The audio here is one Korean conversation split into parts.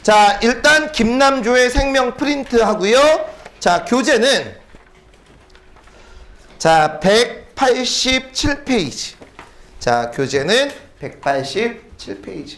자, 일단 김남조의 생명 프린트 하고요. 자, 교재는 자, 187페이지. 자, 교재는 187페이지.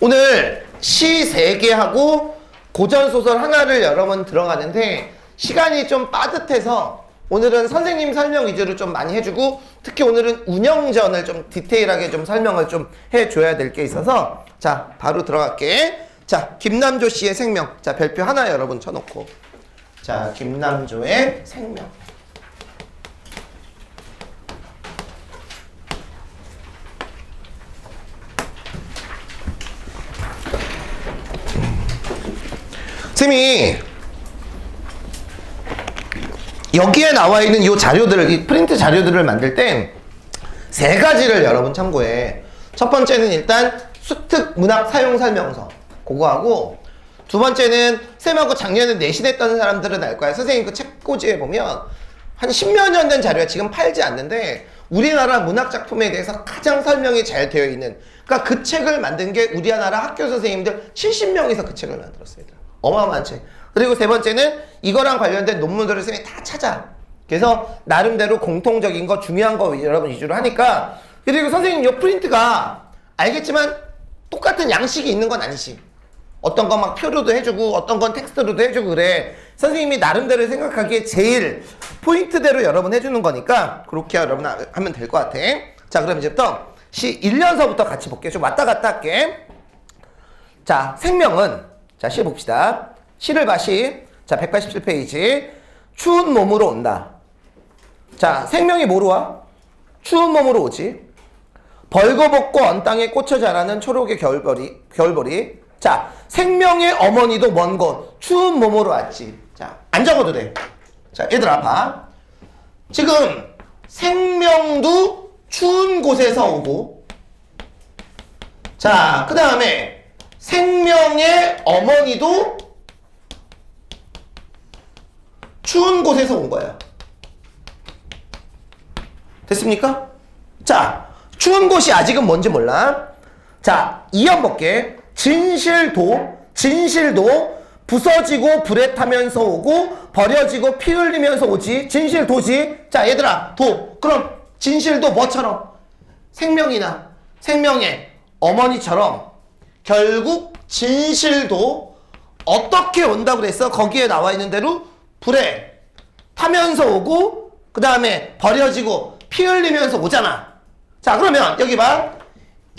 오늘 시 3개 하고 고전소설 하나를 여러 번 들어가는데 시간이 좀 빠듯해서 오늘은 선생님 설명 위주로 좀 많이 해주고 특히 오늘은 운영전을 좀 디테일하게 좀 설명을 좀 해줘야 될 게 있어서 자, 바로 들어갈게. 자, 김남조 씨의 생명. 자, 별표 하나 여러분 쳐놓고. 자, 김남조의 생명. 쌤이 여기에 나와 있는 이 자료들을, 이 프린트 자료들을 만들 땐 3가지를 여러분 참고해. 첫 번째는 일단 수특 문학 사용 설명서. 그거 하고, 두 번째는 쌤하고 작년에 내신했던 사람들은 알 거야. 선생님 그 책꽂이에 보면 한 10몇 년 된 자료야. 지금 팔지 않는데 우리나라 문학 작품에 대해서 가장 설명이 잘 되어 있는, 그러니까 그 책을 만든 게 우리나라 학교 선생님들 70명이서 그 책을 만들었어요. 어마어마한 책. 그리고 세 번째는 이거랑 관련된 논문들을 쌤이 다 찾아. 그래서 나름대로 공통적인 거, 중요한 거 여러분 위주로 하니까. 그리고 선생님 이 프린트가 알겠지만 똑같은 양식이 있는 건 아니지. 어떤 건 막 표로도 해주고 어떤 건 텍스트로도 해주고 그래. 선생님이 나름대로 생각하기에 제일 포인트대로 여러분 해주는 거니까 그렇게 여러분 하면 될 것 같아. 자, 그럼 이제부터 시 1년서부터 같이 볼게요. 좀 왔다 갔다 할게. 자, 생명은, 자, 시 봅시다. 시를 봐, 시. 자, 187페이지. 추운 몸으로 온다. 자, 생명이 뭐로 와? 추운 몸으로 오지. 벌거벗고 언 땅에 꽂혀 자라는 초록의 겨울보리. 자, 생명의 어머니도 먼 곳, 추운 몸으로 왔지. 자, 안 적어도 돼. 자, 얘들아, 봐. 지금 생명도 추운 곳에서 오고, 자, 그 다음에 생명의 어머니도 추운 곳에서 온 거야. 됐습니까? 자, 추운 곳이 아직은 뭔지 몰라. 자, 이어 볼게. 진실도 부서지고 불에 타면서 오고 버려지고 피 흘리면서 오지. 진실도지. 자, 얘들아, 도. 그럼 진실도 뭐처럼? 생명이나 생명의 어머니처럼 결국 진실도 어떻게 온다고 그랬어? 거기에 나와 있는 대로 불에 타면서 오고 그 다음에 버려지고 피 흘리면서 오잖아. 자, 그러면 여기 봐.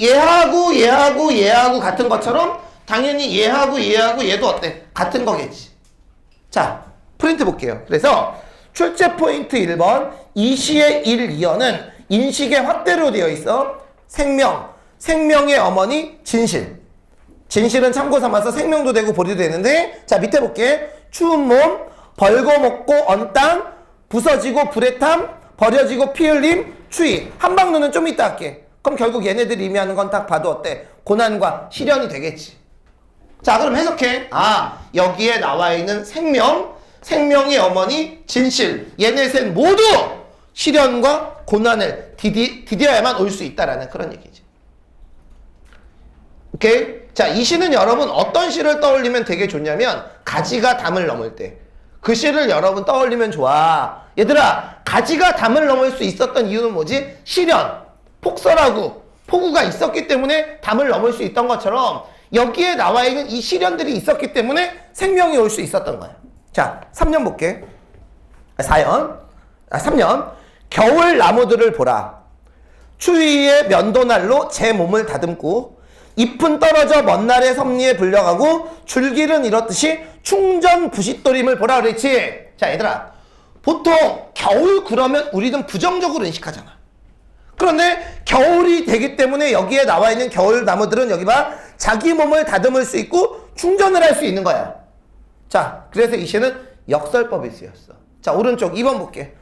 얘하고 같은 것처럼 당연히 얘하고 얘도 어때? 같은 거겠지. 자, 프린트 볼게요. 그래서 출제 포인트 1번 이 시의 1, 2어는 인식의 확대로 되어 있어. 생명의 어머니 진실. 진실은 참고 삼아서 생명도 되고 보리도 되는데, 자, 밑에 볼게. 추운 몸, 벌거먹고 언 땅, 부서지고 불에 탐, 버려지고 피 흘림, 추위. 한방눈은 좀 이따 할게. 그럼 결국 얘네들이 의미하는 건 딱 봐도 어때? 고난과 시련이 되겠지. 자, 그럼 해석해. 아, 여기에 나와 있는 생명의 어머니, 진실. 얘네셋 모두 시련과 고난을 디뎌야만 올 수 있다라는 그런 얘기지. 오케이? 자, 이 시는 여러분 어떤 시를 떠올리면 되게 좋냐면 가지가 담을 넘을 때. 그 시를 여러분 떠올리면 좋아. 얘들아, 가지가 담을 넘을 수 있었던 이유는 뭐지? 시련, 폭설하고 폭우가 있었기 때문에 담을 넘을 수 있던 것처럼 여기에 나와 있는 이 시련들이 있었기 때문에 생명이 올 수 있었던 거야. 자, 3년 볼게. 3년. 겨울 나무들을 보라. 추위의 면도날로 제 몸을 다듬고 잎은 떨어져 먼 날의 섭리에 불려가고 줄기는 이렇듯이 충전 부싯돌임을 보라 그랬지. 자, 얘들아, 보통 겨울 그러면 우리는 부정적으로 인식하잖아. 그런데 겨울이 되기 때문에 여기에 나와 있는 겨울 나무들은 여기 봐. 자기 몸을 다듬을 수 있고 충전을 할 수 있는 거야. 자, 그래서 이 시는 역설법이 쓰였어. 자, 오른쪽 2번 볼게.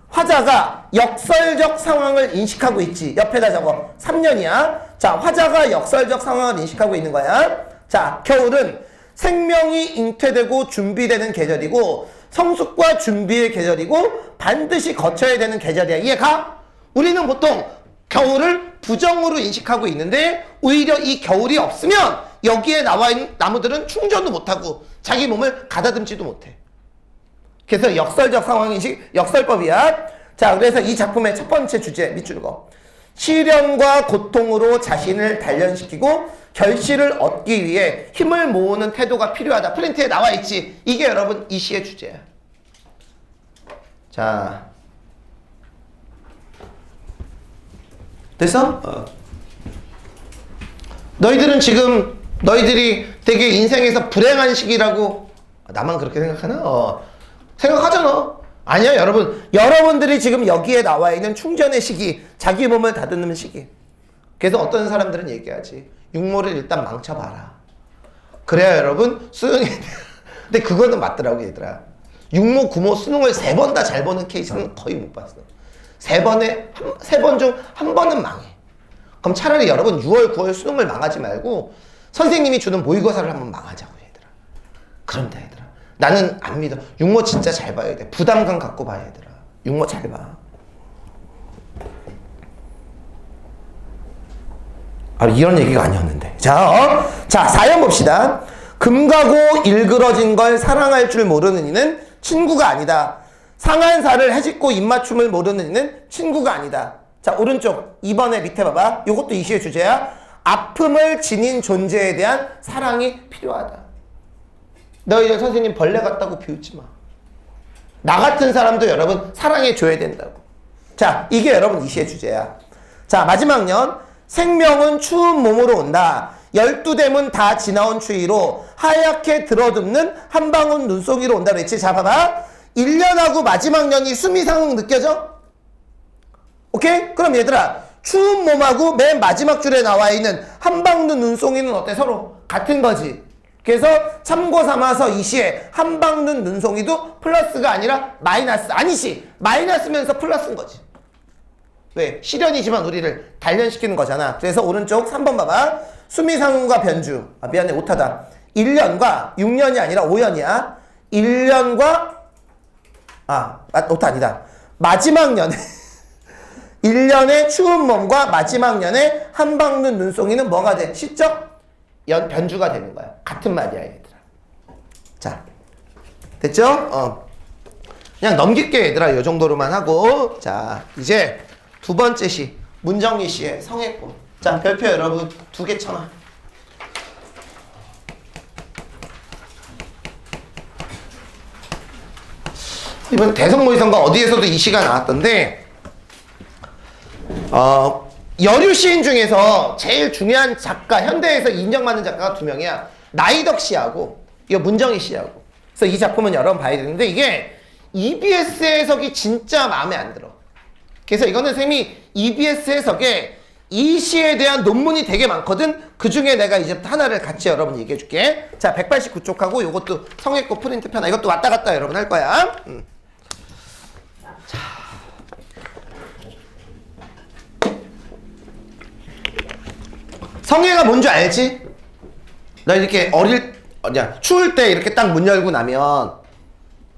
화자가 역설적 상황을 인식하고 있지. 옆에다 적어. 3년이야. 자, 화자가 역설적 상황을 인식하고 있는 거야. 자, 겨울은 생명이 잉태되고 준비되는 계절이고 성숙과 준비의 계절이고 반드시 거쳐야 되는 계절이야. 이해가? 우리는 보통 겨울을 부정으로 인식하고 있는데 오히려 이 겨울이 없으면 여기에 나와 있는 나무들은 충전도 못하고 자기 몸을 가다듬지도 못해. 그래서 역설적 상황인식, 역설법이야. 자, 그래서 이 작품의 첫 번째 주제 밑줄 거. 시련과 고통으로 자신을 단련시키고 결실을 얻기 위해 힘을 모으는 태도가 필요하다. 프린트에 나와 있지. 이게 여러분 이 시의 주제야. 자, 됐어? 너희들은 지금 너희들이 되게 인생에서 불행한 시기라고 나만 그렇게 생각하나? 생각하잖아. 아니야, 여러분. 여러분들이 지금 여기에 나와 있는 충전의 시기, 자기 몸을 다듬는 시기. 그래서 어떤 사람들은 얘기하지. 육모를 일단 망쳐봐라. 그래야 여러분 수능이 근데 그거는 맞더라고 얘들아. 육모, 구모, 수능을 3번 다 잘 보는 케이스는 거의 못 봤어. 3번 중 한 번은 망해. 그럼 차라리 여러분 6월, 9월 수능을 망하지 말고 선생님이 주는 모의고사를 한번 망하자고 얘들아. 그런다 얘들아. 나는 안 믿어. 육모 진짜 잘 봐야 돼. 부담감 갖고 봐야 얘들아. 육모 잘 봐. 이런 얘기가 아니었는데. 자, 사연 봅시다. 금가고 일그러진 걸 사랑할 줄 모르는 이는 친구가 아니다. 상한 살을 헤집고 입맞춤을 모르는 이는 친구가 아니다. 자, 오른쪽 2번에 밑에 봐봐. 요것도 이 시의 주제야. 아픔을 지닌 존재에 대한 사랑이 필요하다. 너희들 선생님 벌레 같다고 비웃지 마. 나 같은 사람도 여러분 사랑해줘야 된다고. 자, 이게 여러분 이 시의 주제야. 자, 마지막 년. 생명은 추운 몸으로 온다. 12대문 다 지나온 추위로 하얗게 들어눕는 한 방울 눈송이로 온다 그랬지. 자, 봐봐. 1년하고 마지막 년이 수미상응 느껴져? 오케이? 그럼 얘들아, 추운 몸하고 맨 마지막 줄에 나와 있는 한 방울 눈송이는 어때? 서로 같은 거지. 그래서 참고 삼아서 이 시에 한 방울 눈송이도 플러스가 아니라 마이너스. 아니지. 마이너스면서 플러스인 거지. 왜? 시련이지만 우리를 단련시키는 거잖아. 그래서 오른쪽 3번 봐봐. 수미상훈과 변주. 미안해, 오타다. 1년과 6년이 아니라 5년이야. 1년과 오타 아니다. 마지막 년에 1년의 추운 몸과 마지막 년에 한방눈 눈송이는 뭐가 돼? 시적 변주가 되는 거야. 같은 말이야, 얘들아. 자, 됐죠? 그냥 넘길게, 얘들아. 요 정도로만 하고. 자, 이제 두 번째 시, 문정희 씨의 성애꽃. 자, 별표 여러분 2개 쳐놔. 이번 대성모의선거 어디에서도 이 시가 나왔던데, 여류 시인 중에서 제일 중요한 작가, 현대에서 인정받는 작가가 2명이야. 나이덕 씨하고 이거 문정희 씨하고. 그래서 이 작품은 여러 번 봐야 되는데 이게 EBS 해석이 진짜 마음에 안 들어. 그래서 이거는 쌤이 EBS 해석에 이 시에 대한 논문이 되게 많거든. 그 중에 내가 이제부터 하나를 같이 여러분 얘기해 줄게. 자, 189쪽하고 요것도 성애꽃 프린트 편. 이것도 왔다 갔다 여러분 할 거야. 자. 성애가 뭔 줄 알지? 너 이렇게 추울 때 이렇게 딱 문 열고 나면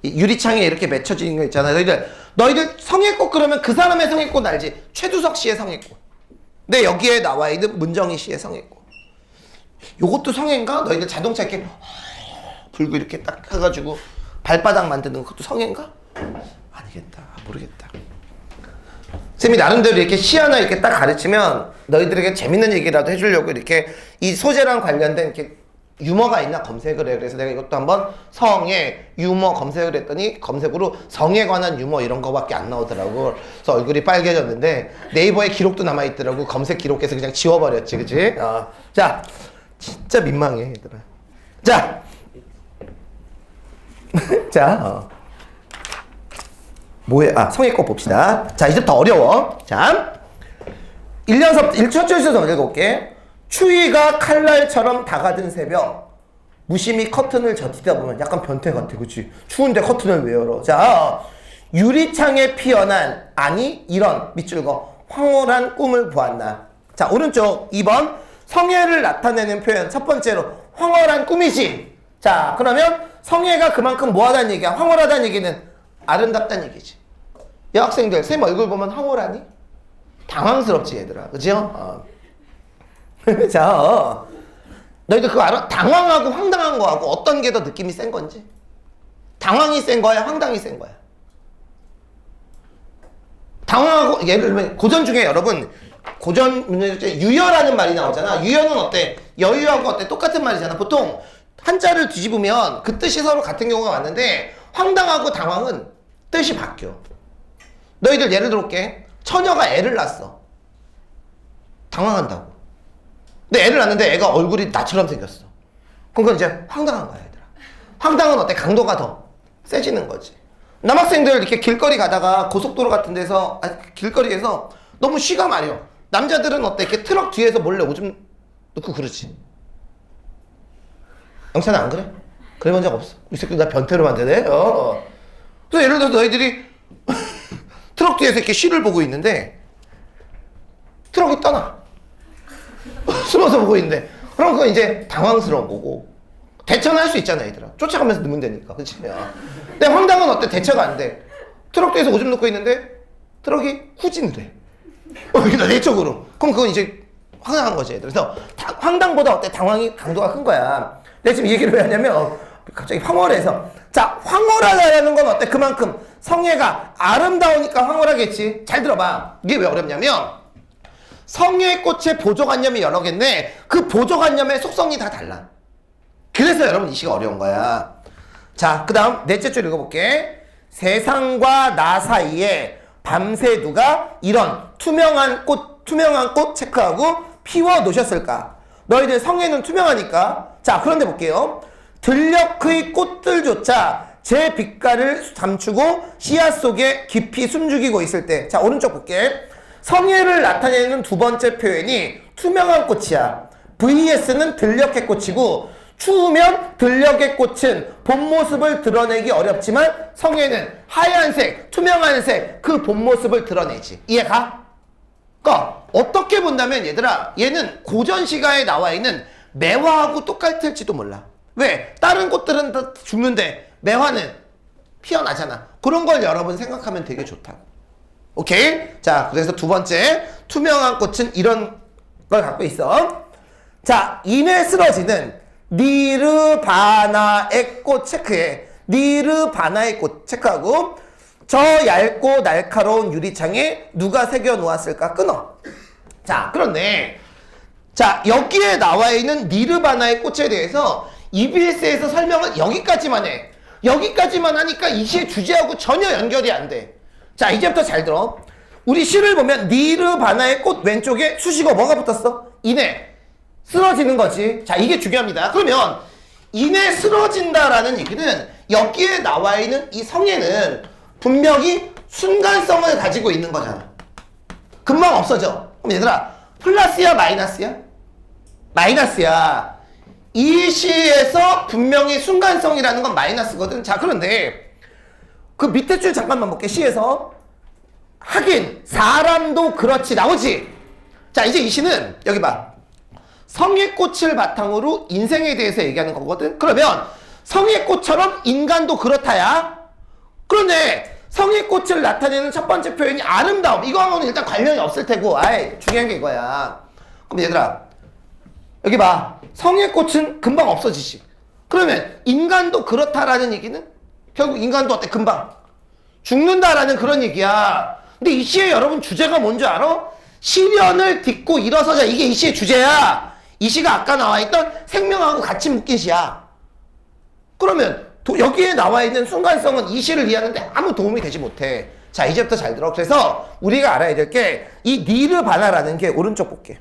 유리창에 이렇게 맺혀지는 거 있잖아. 너희들 성애꽃 그러면 그 사람의 성애꽃 알지? 최두석 씨의 성애꽃. 근데 여기에 나와 있는 문정희 씨의 성애꽃. 요것도 성애인가? 너희들 자동차 이렇게 불고 이렇게 딱 해가지고 발바닥 만드는 것도 성애인가? 아니겠다. 모르겠다. 쌤이 나름대로 이렇게 시 하나 이렇게 딱 가르치면 너희들에게 재밌는 얘기라도 해주려고 이렇게 이 소재랑 관련된 이렇게 유머가 있나 검색을 해. 그래서 내가 이것도 한번 성애, 유머 검색을 했더니 검색으로 성에 관한 유머 이런 거밖에 안 나오더라고. 그래서 얼굴이 빨개졌는데 네이버에 기록도 남아있더라고. 검색 기록해서 그냥 지워버렸지, 그치? 자, 진짜 민망해, 얘들아. 자, 자, 성애꽃 봅시다. 자, 이제 더 어려워. 자, 1첫 줄에서 먼저 읽어볼게. 추위가 칼날처럼 다가든 새벽, 무심히 커튼을 젖히다 보면 약간 변태 같아, 그치? 추운데 커튼을 왜 열어? 자, 유리창에 피어난, 아니 이런 밑줄 거 황홀한 꿈을 보았나. 자, 오른쪽 2번 성애를 나타내는 표현. 첫 번째로 황홀한 꿈이지. 자, 그러면 성애가 그만큼 뭐하다는 얘기야? 황홀하다는 얘기는 아름답다는 얘기지. 여학생들 쌤 얼굴 보면 황홀하니? 당황스럽지 얘들아. 그죠? 자, 너희들 그거 알아? 당황하고 황당한 거하고 어떤 게 더 느낌이 센 건지? 당황이 센 거야? 황당이 센 거야? 당황하고, 예를 들면 고전 중에 여러분 고전 문제 중에 유여라는 말이 나오잖아. 유여는 어때? 여유하고 어때? 똑같은 말이잖아. 보통 한자를 뒤집으면 그 뜻이 서로 같은 경우가 많은데 황당하고 당황은 뜻이 바뀌어. 너희들 예를 들어볼게. 처녀가 애를 낳았어. 당황한다고. 근데 애를 낳았는데 애가 얼굴이 나처럼 생겼어. 그건 이제 황당한 거야 얘들아. 황당은 어때? 강도가 더 세지는 거지. 남학생들 이렇게 길거리 가다가 고속도로 같은 데서 길거리에서 너무 쉬가 마려. 남자들은 어때? 이렇게 트럭 뒤에서 몰래 오줌 넣고 그러지. 영찬아 안 그래? 그래 본 적 없어. 이 새끼 나 변태로 만드네. 그래서 예를 들어서 너희들이 트럭 뒤에서 이렇게 쉬를 보고 있는데 트럭이 떠나. 숨어서 보고 있는데 그럼 그건 이제 당황스러운 거고 대처는 할 수 있잖아 얘들아. 쫓아가면서 넣으면 되니까. 그치? 근데 황당은 어때? 대처가 안 돼. 트럭 뒤에서 오줌 넣고 있는데 트럭이 후진을 해. 내쪽으로. 그럼 그건 이제 황당한 거지 얘들아. 그래서 황당보다 어때? 당황이 강도가 큰 거야. 내가 지금 이 얘기를 왜 하냐면 갑자기 황홀해서. 자, 황홀하다라는 건 어때? 그만큼 성애가 아름다우니까 황홀하겠지. 잘 들어봐. 이게 왜 어렵냐면 성애의 꽃의 보조관념이 여러 개인데 그 보조관념의 속성이 다 달라. 그래서 여러분 이 시가 어려운 거야. 자, 그 다음 넷째 줄 읽어볼게. 세상과 나 사이에 밤새 누가 이런 투명한 꽃 체크하고 피워 놓으셨을까? 너희들 성애는 투명하니까. 자, 그런데 볼게요. 들녘의 꽃들조차 제 빛깔을 감추고 씨앗 속에 깊이 숨죽이고 있을 때. 자, 오른쪽 볼게. 성애를 나타내는 두 번째 표현이 투명한 꽃이야. vs는 들녘의 꽃이고 추우면 들녘의 꽃은 본 모습을 드러내기 어렵지만 성애는 하얀색, 투명한 색 그 본 모습을 드러내지. 이해가? 그러니까 어떻게 본다면 얘들아 얘는 고전 시가에 나와 있는 매화하고 똑같을지도 몰라. 왜? 다른 꽃들은 다 죽는데 매화는 피어나잖아. 그런 걸 여러분 생각하면 되게 좋다고. 오케이? 자, 그래서 두 번째 투명한 꽃은 이런 걸 갖고 있어. 자, 이내 쓰러지는 니르바나의 꽃 체크해. 니르바나의 꽃 체크하고 저 얇고 날카로운 유리창에 누가 새겨 놓았을까? 끊어. 자, 그런데 자, 여기에 나와 있는 니르바나의 꽃에 대해서 EBS에서 설명을 여기까지만 해. 여기까지만 하니까 이 시의 주제하고 전혀 연결이 안 돼. 자, 이제부터 잘 들어. 우리 시를 보면 니르바나의 꽃 왼쪽에 수식어 뭐가 붙었어? 이내. 쓰러지는 거지. 자, 이게 중요합니다. 그러면 이내 쓰러진다라는 얘기는 여기에 나와 있는 이 성애는 분명히 순간성을 가지고 있는 거잖아. 금방 없어져. 그럼 얘들아, 플러스야 마이너스야? 마이너스야. 이 시에서 분명히 순간성이라는 건 마이너스거든. 자, 그런데 그 밑에 줄 잠깐만 볼게. 시에서 하긴 사람도 그렇지 나오지. 자, 이제 이 시는 여기 봐. 성애꽃을 바탕으로 인생에 대해서 얘기하는 거거든. 그러면 성애꽃처럼 인간도 그렇다야. 그런데 성애꽃을 나타내는 첫 번째 표현이 아름다움. 이거하고는 일단 관련이 없을 테고. 아이, 중요한 게 이거야. 그럼 얘들아, 여기 봐. 성애꽃은 금방 없어지지. 그러면 인간도 그렇다라는 얘기는 결국 인간도 어때? 금방 죽는다라는 그런 얘기야. 근데 이 시의 여러분 주제가 뭔지 알아? 시련을 딛고 일어서자. 이게 이 시의 주제야. 이 시가 아까 나와 있던 생명하고 같이 묶인 시야. 그러면 여기에 나와 있는 순간성은 이 시를 이해하는데 아무 도움이 되지 못해. 자, 이제부터 잘 들어. 그래서 우리가 알아야 될 게 이 니르바나라는 게 오른쪽 볼게.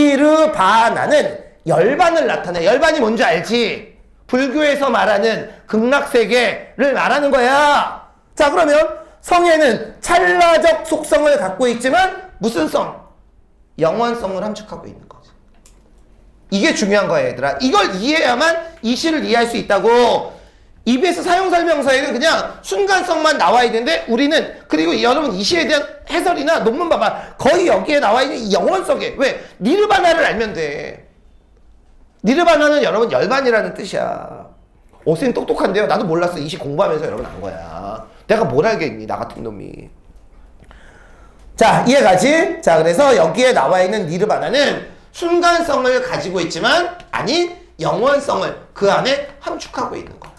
니르바나는 열반을 나타내. 열반이 뭔지 알지? 불교에서 말하는 극락세계를 말하는 거야. 자, 그러면 성애는 찰나적 속성을 갖고 있지만 무슨 성? 영원성을 함축하고 있는 거지. 이게 중요한 거야 얘들아. 이걸 이해해야만 이 시를 이해할 수 있다고. EBS 사용설명서에는 그냥 순간성만 나와 있는데 우리는 그리고 여러분 이 시에 대한 해설이나 논문 봐봐. 거의 여기에 나와 있는 이 영원성에 왜? 니르바나를 알면 돼. 니르바나는 여러분 열반이라는 뜻이야. 선생님 똑똑한데요? 나도 몰랐어. 이 시 공부하면서 여러분 안 거야. 내가 뭘 알겠니? 나 같은 놈이. 자, 이해가지? 자, 그래서 여기에 나와 있는 니르바나는 순간성을 가지고 있지만 아니 영원성을 그 안에 함축하고 있는 거야.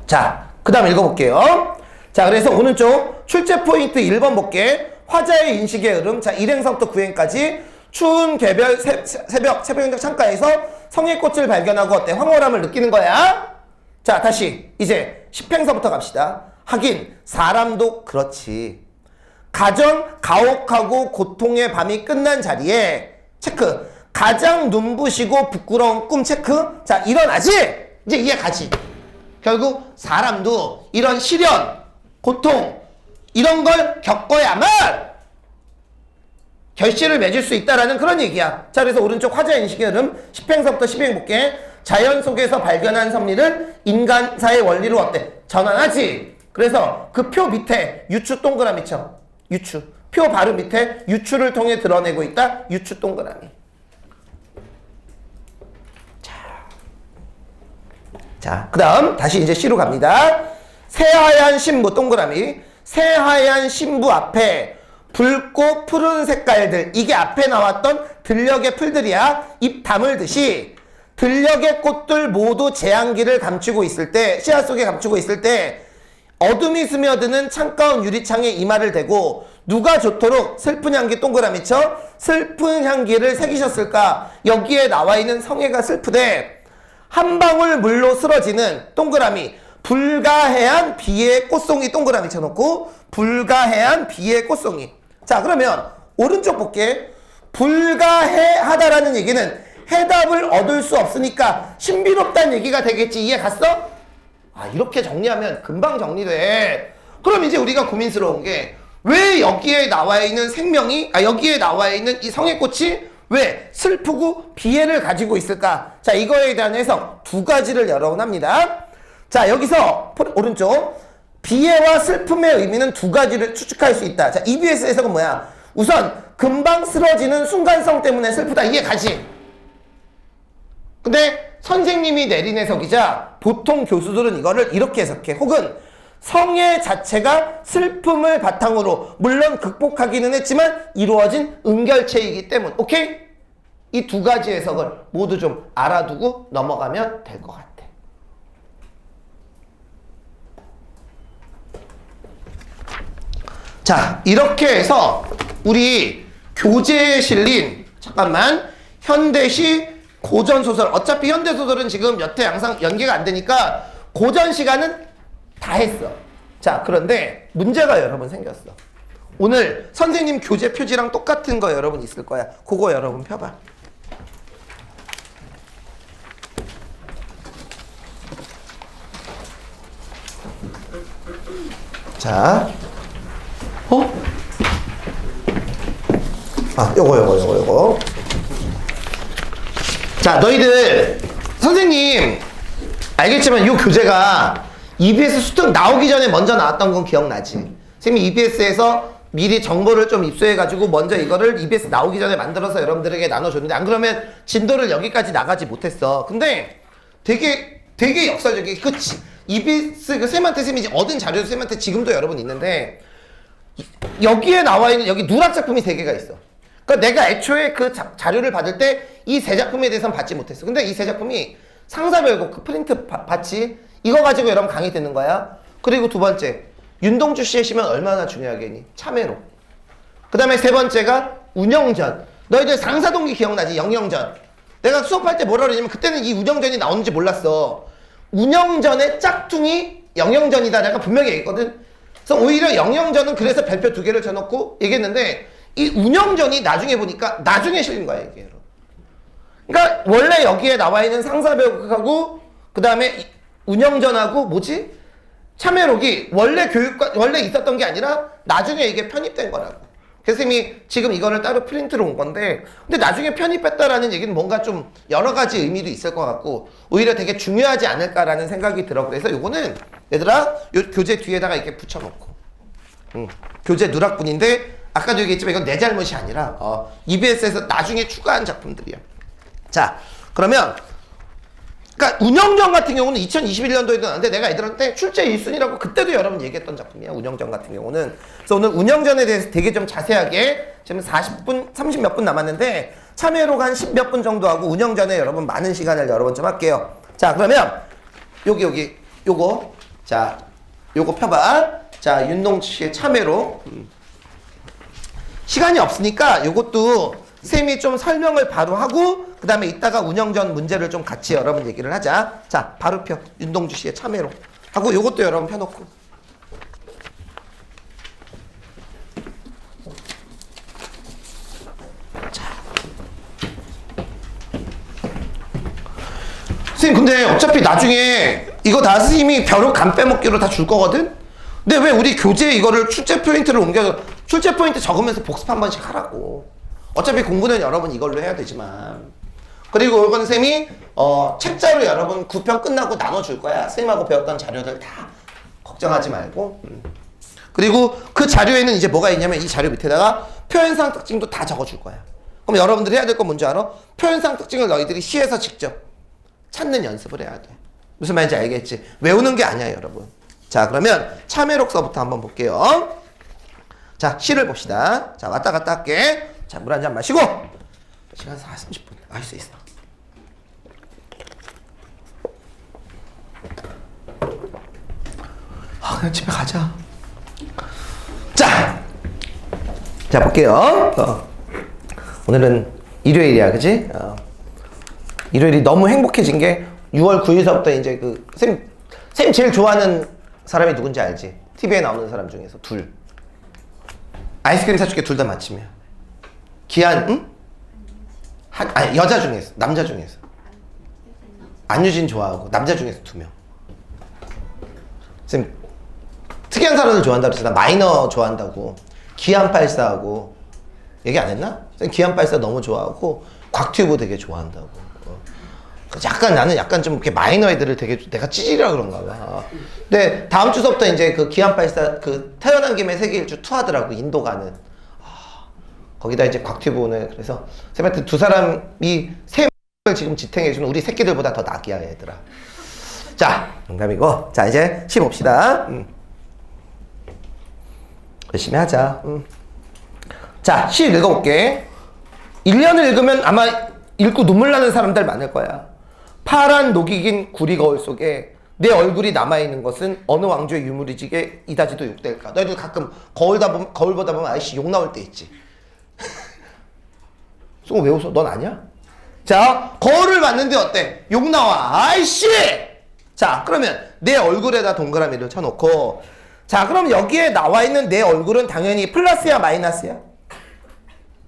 자, 그 다음 읽어볼게요. 자, 그래서 오른쪽 출제 포인트 1번 볼게. 화자의 인식의 흐름. 자, 1행서부터 9행까지 추운 개별 새벽 창가에서 성의 꽃을 발견하고 어때? 황홀함을 느끼는 거야. 자, 다시 이제 10행서부터 갑시다. 하긴 사람도 그렇지. 가장 가혹하고 고통의 밤이 끝난 자리에 체크. 가장 눈부시고 부끄러운 꿈 체크. 자, 일어나지? 이제 이해 가지. 결국 사람도 이런 시련, 고통 이런 걸 겪어야만 결실을 맺을 수 있다라는 그런 얘기야. 자, 그래서 오른쪽 화자 인식의 흐름 10행서부터 12행 볼게. 자연 속에서 발견한 섭리를 인간사의 원리로 어때? 전환하지. 그래서 그 표 밑에 유추 동그라미 쳐. 유추. 표 바로 밑에 유추를 통해 드러내고 있다. 유추 동그라미. 자, 그 다음 다시 이제 C로 갑니다. 새하얀 신부 동그라미. 새하얀 신부 앞에 붉고 푸른 색깔들. 이게 앞에 나왔던 들녘의 풀들이야. 입 다물듯이 들녘의 꽃들 모두 재앙기를 감추고 있을 때, 씨앗 속에 감추고 있을 때 어둠이 스며드는 창가운 유리창에 이마를 대고 누가 좋도록 슬픈 향기 동그라미 쳐. 슬픈 향기를 새기셨을까? 여기에 나와 있는 성애가 슬프대. 한 방울 물로 쓰러지는 동그라미. 불가해한 비의 꽃송이 동그라미 쳐놓고 불가해한 비의 꽃송이. 자, 그러면 오른쪽 볼게. 불가해하다라는 얘기는 해답을 얻을 수 없으니까 신비롭다는 얘기가 되겠지. 이해 갔어? 아, 이렇게 정리하면 금방 정리돼. 그럼 이제 우리가 고민스러운 게 왜 여기에 나와 있는 생명이, 여기에 나와 있는 이 성의꽃이 왜 슬프고 비애를 가지고 있을까? 자, 이거에 대한 해석 두 가지를 여러분 합니다. 자, 여기서 오른쪽 비애와 슬픔의 의미는 두 가지를 추측할 수 있다. 자, EBS 해석은 뭐야? 우선 금방 쓰러지는 순간성 때문에 슬프다. 이해 가지? 근데 선생님이 내린 해석이자 보통 교수들은 이거를 이렇게 해석해. 혹은 성애 자체가 슬픔을 바탕으로 물론 극복하기는 했지만 이루어진 은결체이기 때문. 오케이? 이 두 가지 해석을 모두 좀 알아두고 넘어가면 될 것 같아. 자, 이렇게 해서 우리 교재에 실린 잠깐만 현대시 고전소설, 어차피 현대소설은 지금 여태 항상 연계가 안 되니까 고전 시간은 다 했어. 자, 그런데 문제가 여러분 생겼어. 오늘 선생님 교재 표지랑 똑같은 거 여러분 있을 거야. 그거 여러분 펴봐. 자, 요거. 자, 너희들 선생님 알겠지만 요 교재가 EBS 수특 나오기 전에 먼저 나왔던 건 기억나지? 선생님이 EBS에서 미리 정보를 좀 입수해가지고 먼저 이거를 EBS 나오기 전에 만들어서 여러분들에게 나눠줬는데 안 그러면 진도를 여기까지 나가지 못했어. 근데 되게 역설적이게 그치? EBS 그 쌤한테 쌤이 얻은 자료도 쌤한테 지금도 여러분 있는데 여기에 나와 있는 여기 누락 작품이 3개가 있어. 그러니까 내가 애초에 그 자료를 받을 때 이 3작품에 대해서는 받지 못했어. 근데 이 3작품이 상사별곡 그 프린트 받지? 이거 가지고 여러분 강의 듣는 거야. 그리고 두 번째, 윤동주 씨의 시면 얼마나 중요하겠니? 참외로. 그 다음에 세 번째가 운영전. 너희들 상사동기 기억나지? 영영전. 내가 수업할 때 뭐라 그러냐면 그때는 이 운영전이 나오는지 몰랐어. 운영전의 짝퉁이 영영전이다. 내가 분명히 얘기했거든. 그래서 오히려 영영전은 그래서 별표 2개를 쳐놓고 얘기했는데 이 운영전이 나중에 보니까 나중에 실린 거야, 이게. 그러니까 원래 여기에 나와 있는 상사배역하고 그 다음에 운영전하고 뭐지? 참여록이 원래 있었던 게 아니라 나중에 이게 편입된 거라고. 그래서 선생님이 지금 이거를 따로 프린트로 온 건데 근데 나중에 편입했다라는 얘기는 뭔가 좀 여러 가지 의미도 있을 것 같고 오히려 되게 중요하지 않을까라는 생각이 들어. 그래서 요거는 얘들아 요 교재 뒤에다가 이렇게 붙여놓고 교재 누락분인데 아까도 얘기했지만 이건 내 잘못이 아니라 EBS에서 나중에 추가한 작품들이야. 자, 그러면 그러니까 운영전 같은 경우는 2021년도에도 나왔는데 내가 애들한테 출제 1순위라고 그때도 여러분 얘기했던 작품이야. 운영전 같은 경우는. 그래서 오늘 운영전에 대해서 되게 좀 자세하게 지금 40분, 30 몇 분 남았는데 참여로 한 10 몇 분 정도 하고 운영전에 여러분 많은 시간을 여러 번 좀 할게요. 자, 그러면 요거 자, 요거 펴봐. 자, 윤동주 씨의 참여로 시간이 없으니까 요것도 쌤이 좀 설명을 바로 하고 그 다음에 이따가 운영전 문제를 좀 같이 여러분 얘기를 하자. 자, 바로 펴. 윤동주 씨의 참여로 하고 요것도 여러분 펴놓고. 자, 선생님 근데 어차피 나중에 이거 다 선생님이 벼룩 간 빼먹기로 다 줄 거거든? 근데 왜 우리 교재에 이거를 출제 포인트를 옮겨서 출제 포인트 적으면서 복습 한 번씩 하라고. 어차피 공부는 여러분 이걸로 해야 되지만. 그리고 이건 쌤이 책자로 여러분 9편 끝나고 나눠줄 거야. 쌤하고 배웠던 자료들 다 걱정하지 말고. 그리고 그 자료에는 이제 뭐가 있냐면 이 자료 밑에다가 표현상 특징도 다 적어줄 거야. 그럼 여러분들이 해야 될 건 뭔지 알아? 표현상 특징을 너희들이 시에서 직접 찾는 연습을 해야 돼. 무슨 말인지 알겠지? 외우는 게 아니야 여러분. 자, 그러면 참여록서부터 한번 볼게요. 자, 시를 봅시다. 자, 왔다 갔다 할게. 자, 물 한 잔 마시고. 시간 30분. 할 수 있어. 그냥 집에 가자. 자, 볼게요. 오늘은 일요일이야, 그지? 일요일이 너무 행복해진 게 6월 9일서부터 이제 쌤 제일 좋아하는 사람이 누군지 알지? TV에 나오는 사람 중에서 둘. 아이스크림 사줄게. 둘 다 맞히면. 기한, 응? 아니, 여자 중에서, 남자 중에서. 안유진 좋아하고, 남자 중에서 2명. 쌤, 특이한 사람을 좋아한다고 그랬잖아. 마이너 좋아한다고. 기안84하고. 얘기 안 했나? 쌤, 기안84 너무 좋아하고, 곽튜브 되게 좋아한다고. 약간 나는 약간 좀 이렇게 마이너 애들을 되게 내가 찌질이라 그런가 봐. 근데 다음 주서부터 이제 그 기안84 그 태어난 김에 세계 일주 투하더라고. 인도 가는. 거기다 이제 곽튜브는 그래서 쌤한테 두 사람이 세 명을 지금 지탱해주는 우리 새끼들보다 더 낙이야 얘들아. 자, 농담이고. 자, 이제 시 봅시다. 열심히 하자. 자, 시 읽어볼게. 1년을 읽으면 아마 읽고 눈물 나는 사람들 많을 거야. 파란 녹이긴 구리 거울 속에 내 얼굴이 남아있는 것은 어느 왕조의 유물이지게 이다지도 욕될까. 너희들 가끔 거울 보다 보면 아이씨 욕 나올 때 있지. 쏘고 왜 웃어? 넌 아니야? 자, 거울을 봤는데 어때? 욕 나와. 아이씨! 자, 그러면 내 얼굴에다 동그라미를 쳐놓고, 자, 그럼 여기에 나와 있는 내 얼굴은 당연히 플러스야, 마이너스야?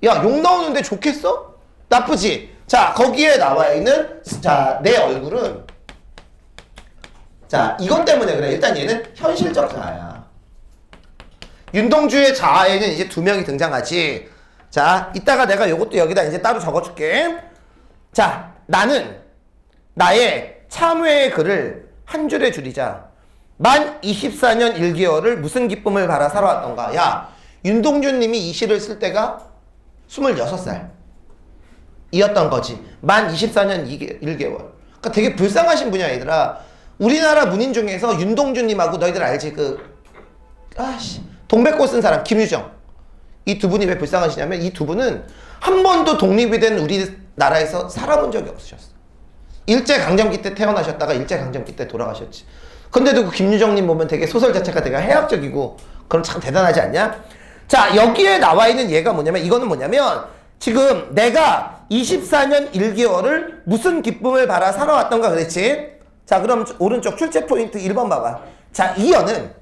야, 욕 나오는데 좋겠어? 나쁘지? 자, 거기에 나와 있는, 자, 내 얼굴은, 자, 이것 때문에 그래. 일단 얘는 현실적 자아야. 윤동주의 자아에는 이제 2명이 등장하지. 자, 이따가 내가 요것도 여기다 이제 따로 적어줄게. 자, 나는 나의 참회의 글을 한 줄에 줄이자. 만 24년 1개월을 무슨 기쁨을 바라 살아왔던가. 야, 윤동준 님이 이 시를 쓸 때가 26살 이었던 거지. 만 24년 1개월. 그러니까 되게 불쌍하신 분이야, 얘들아. 우리나라 문인 중에서 윤동준 님하고 너희들 알지? 동백꽃 쓴 사람, 김유정. 이 두 분이 왜 불쌍하시냐면 이 두 분은 한 번도 독립이 된 우리나라에서 살아본 적이 없으셨어. 일제강점기 때 태어나셨다가 일제강점기 때 돌아가셨지. 근데도 그 김유정님 보면 되게 소설 자체가 되게 해학적이고 그럼 참 대단하지 않냐? 자, 여기에 나와 있는 얘가 뭐냐면 이거는 뭐냐면 지금 내가 24년 1개월을 무슨 기쁨을 바라 살아왔던가 그랬지? 자, 그럼 오른쪽 출제 포인트 1번 봐봐. 자, 이 연은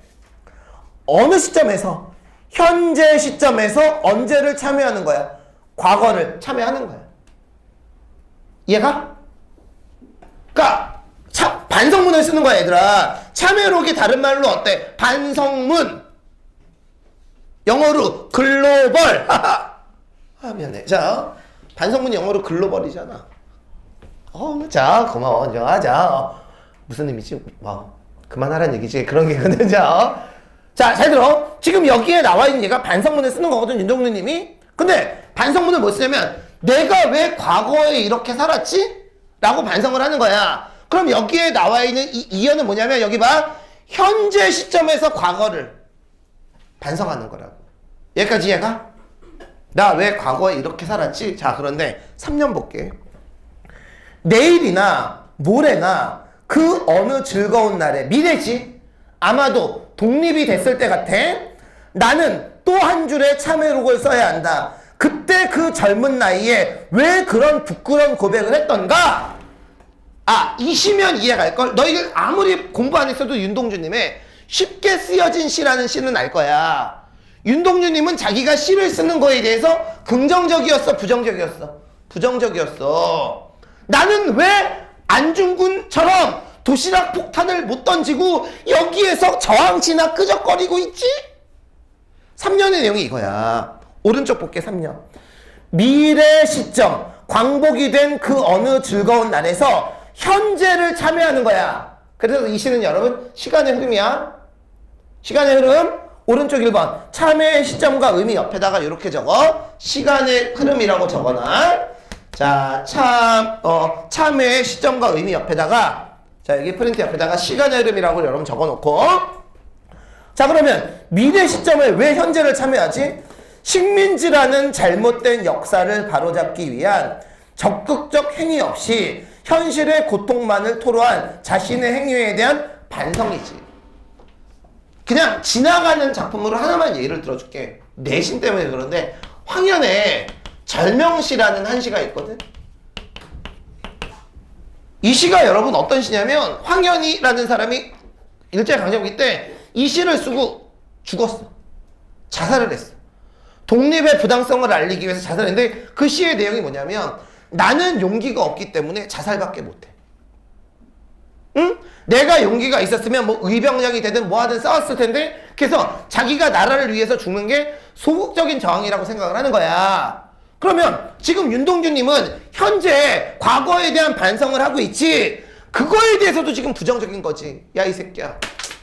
어느 시점에서 현재 시점에서 언제를 참여하는 거야? 과거를 참여하는 거야. 이해가? 그러니까 반성문을 쓰는 거야, 얘들아. 참여록이 다른 말로 어때? 반성문. 영어로 글로벌. 미안해. 자, 반성문이 영어로 글로벌이잖아. 자, 고마워. 인정하자. 무슨 의미지? 그만하라는 얘기지. 그런 게 근데 자, 잘 들어. 지금 여기에 나와 있는 얘가 반성문을 쓰는 거거든, 윤동준 님이. 근데 반성문을 뭐 쓰냐면 내가 왜 과거에 이렇게 살았지? 라고 반성을 하는 거야. 그럼 여기에 나와 있는 이 이연은 뭐냐면 여기 봐. 현재 시점에서 과거를 반성하는 거라고. 여기까지 이해가? 나 왜 과거에 이렇게 살았지? 자, 그런데 3년 볼게. 내일이나 모레나 그 어느 즐거운 날에 미래지. 아마도 독립이 됐을 때 같아. 나는 또 한 줄의 참회록을 써야 한다. 그때 그 젊은 나이에 왜 그런 부끄러운 고백을 했던가? 아, 이 시면 이해갈걸? 너희들 아무리 공부 안 했어도 윤동주님의 쉽게 쓰여진 시라는 시는 알 거야. 윤동주님은 자기가 시를 쓰는 거에 대해서 긍정적이었어, 부정적이었어? 부정적이었어. 나는 왜 안중근처럼 도시락 폭탄을 못 던지고 여기에서 저항치나 끄적거리고 있지? 3년의 내용이 이거야. 오른쪽 볼게. 3년. 미래 시점, 광복이 된 그 어느 즐거운 날에서 현재를 참여하는 거야. 그래서 이 시는 여러분 시간의 흐름이야. 시간의 흐름. 오른쪽 1번 참여의 시점과 의미 옆에다가 이렇게 적어. 시간의 흐름이라고 적어놔. 자, 참여의 시점과 의미 옆에다가, 자, 여기 프린트 옆에다가 시간의 흐름이라고 여러분 적어놓고. 자, 그러면 미래 시점에 왜 현재를 참여하지? 식민지라는 잘못된 역사를 바로잡기 위한 적극적 행위 없이 현실의 고통만을 토로한 자신의 행위에 대한 반성이지. 그냥 지나가는 작품으로 하나만 예를 들어줄게. 내신 때문에 그런데 황현의 절명시라는 한 시가 있거든. 이 시가 여러분 어떤 시냐면 황현이라는 사람이 일제강점기 때 이 시를 쓰고 죽었어. 자살을 했어. 독립의 부당성을 알리기 위해서 자살했는데 그 시의 내용이 뭐냐면 나는 용기가 없기 때문에 자살밖에 못해. 응? 내가 용기가 있었으면 뭐 의병장이 되든 뭐 하든 싸웠을 텐데 그래서 자기가 나라를 위해서 죽는 게 소극적인 저항이라고 생각을 하는 거야. 그러면 지금 윤동주님은 현재 과거에 대한 반성을 하고 있지 그거에 대해서도 지금 부정적인 거지. 야, 이 새끼야.